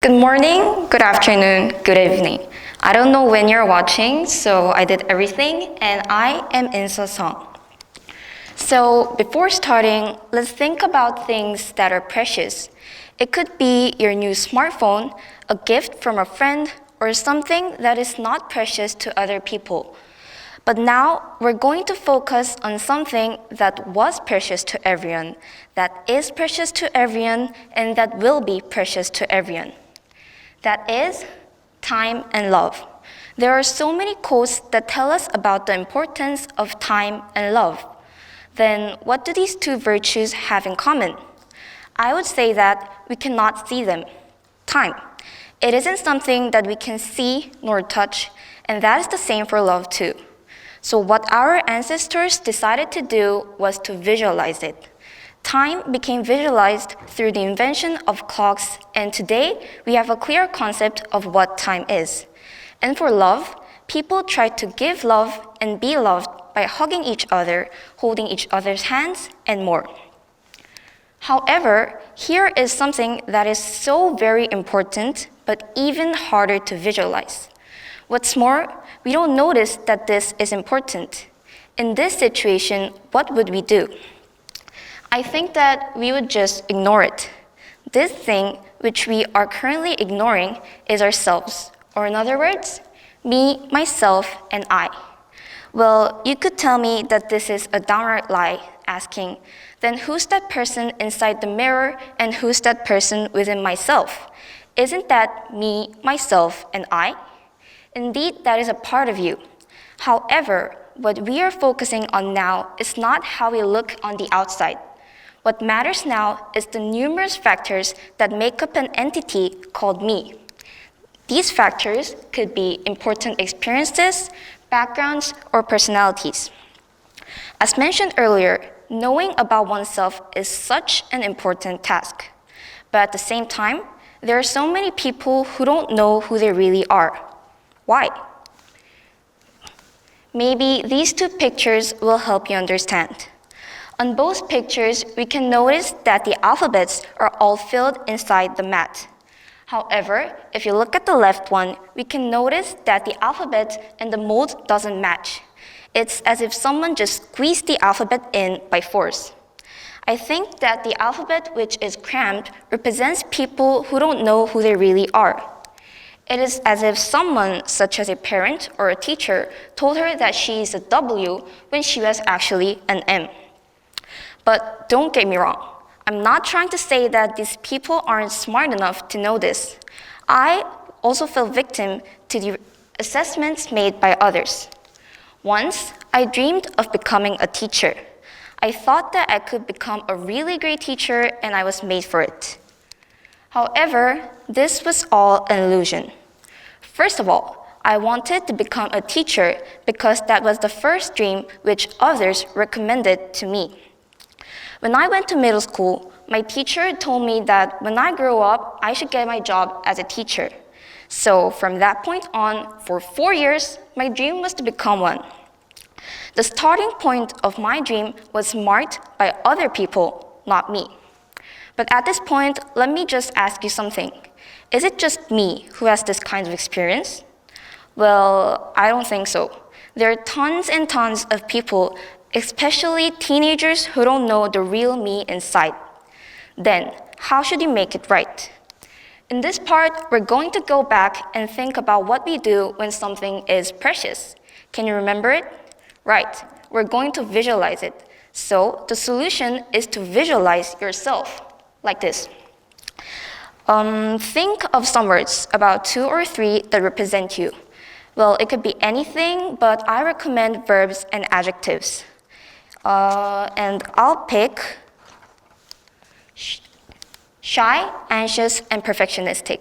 Good morning, good afternoon, good evening. I don't know when you're watching, so I did everything, and I am Inseo. So before starting, let's think about things that are precious. It could be your new smartphone, a gift from a friend, or something that is not precious to other people. But now we're going to focus on something that was precious to everyone, that is precious to everyone, and that will be precious to everyone. That is time and love. There are so many quotes that tell us about the importance of time and love. Then what do these two virtues have in common? I would say that we cannot see them. Time. It isn't something that we can see nor touch, and that is the same for love too. So what our ancestors decided to do was to visualize it. Time became visualized through the invention of clocks, and today we have a clear concept of what time is. And for love, people try to give love and be loved by hugging each other, holding each other's hands, and more. However, here is something that is so very important, but even harder to visualize. What's more, we don't notice that this is important. In this situation, what would we do? I think that we would just ignore it. This thing which we are currently ignoring is ourselves, or in other words, me, myself, and I. Well, you could tell me that this is a downright lie, asking, then who's that person inside the mirror and who's that person within myself? Isn't that me, myself, and I? Indeed, that is a part of you. However, what we are focusing on now is not how we look on the outside. What matters now is the numerous factors that make up an entity called me. These factors could be important experiences, backgrounds, or personalities. As mentioned earlier, knowing about oneself is such an important task. But at the same time, there are so many people who don't know who they really are. Why? Maybe these two pictures will help you understand. On both pictures, we can notice that the alphabets are all filled inside the mat. However, if you look at the left one, we can notice that the alphabet and the mold doesn't match. It's as if someone just squeezed the alphabet in by force. I think that the alphabet which is crammed represents people who don't know who they really are. It is as if someone, such as a parent or a teacher, told her that she is a W when she was actually an M. But don't get me wrong. I'm not trying to say that these people aren't smart enough to know this. I also fell victim to the assessments made by others. Once, I dreamed of becoming a teacher. I thought that I could become a really great teacher and I was made for it. However, this was all an illusion. First of all, I wanted to become a teacher because that was the first dream which others recommended to me. When I went to middle school, my teacher told me that when I grow up, I should get my job as a teacher. So from that point on, for 4 years, my dream was to become one. The starting point of my dream was marked by other people, not me. But at this point, let me just ask you something. Is it just me who has this kind of experience? Well, I don't think so. There are tons and tons of people, especially teenagers who don't know the real me inside. Then, how should you make it right? In this part, we're going to go back and think about what we do when something is precious. Can you remember it? Right, we're going to visualize it. So, the solution is to visualize yourself. Like this. Think of some words, about 2 or 3, that represent you. Well, it could be anything, but I recommend verbs and adjectives. And I'll pick shy, anxious, and perfectionistic.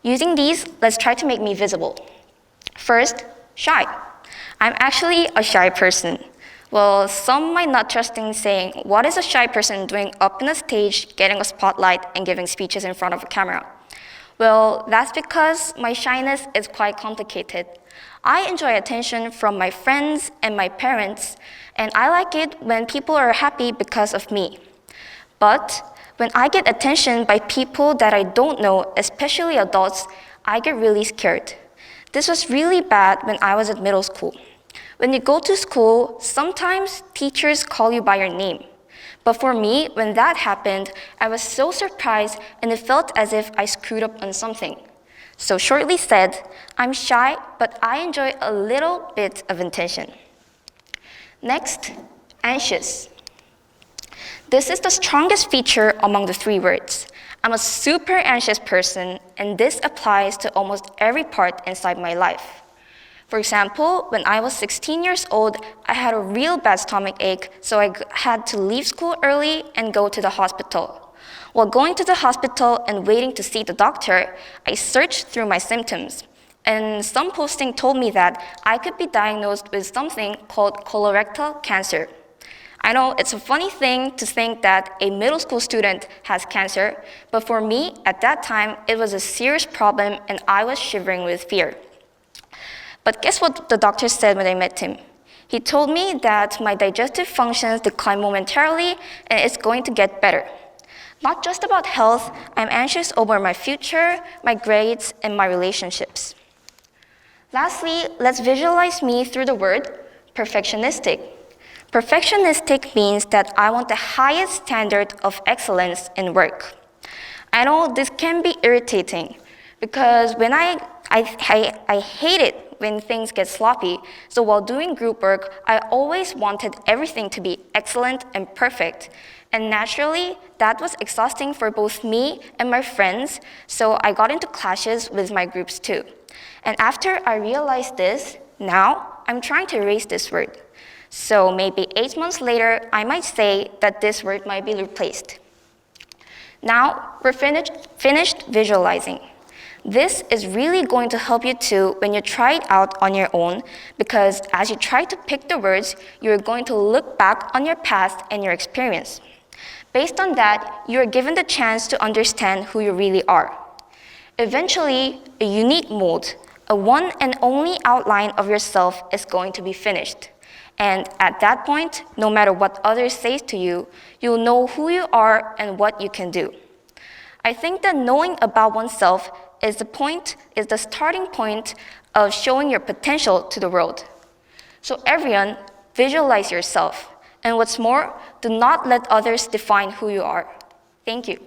Using these, let's try to make me visible. First, shy. I'm actually a shy person. Well, some might not trust in saying, what is a shy person doing up in a stage, getting a spotlight, and giving speeches in front of a camera? Well, that's because my shyness is quite complicated. I enjoy attention from my friends and my parents, and I like it when people are happy because of me. But When I get attention by people that I don't know, especially adults, I get really scared. This was really bad when I was at middle school. When you go to school, sometimes teachers call you by your name. But for me, when that happened, I was so surprised and it felt as if I screwed up on something. So shortly said, I'm shy, but I enjoy a little bit of attention. Next, anxious. This is the strongest feature among the 3 words. I'm a super anxious person, and this applies to almost every part inside my life. For example, when I was 16 years old, I had a real bad stomach ache, so I had to leave school early and go to the hospital. While going to the hospital and waiting to see the doctor, I searched through my symptoms. And some posting told me that I could be diagnosed with something called colorectal cancer. I know it's a funny thing to think that a middle school student has cancer, but for me, at that time, it was a serious problem and I was shivering with fear. But guess what the doctor said when I met him? He told me that my digestive functions decline momentarily and it's going to get better. Not just about health, I'm anxious over my future, my grades, and my relationships. Lastly, let's visualize me through the word perfectionistic. Perfectionistic means that I want the highest standard of excellence in work. I know this can be irritating because when I hate it when things get sloppy, so while doing group work, I always wanted everything to be excellent and perfect. And naturally, that was exhausting for both me and my friends, so I got into clashes with my groups too. And after I realized this, now I'm trying to erase this word. So maybe 8 months later, I might say that this word might be replaced. Now, we're finished visualizing. This is really going to help you too when you try it out on your own, because as you try to pick the words, you're going to look back on your past and your experience. Based on that, you are given the chance to understand who you really are. Eventually, a unique mold, a one and only outline of yourself is going to be finished. And at that point, no matter what others say to you, you'll know who you are and what you can do. I think that knowing about oneself is the starting point of showing your potential to the world. So everyone, visualize yourself. And what's more, do not let others define who you are. Thank you.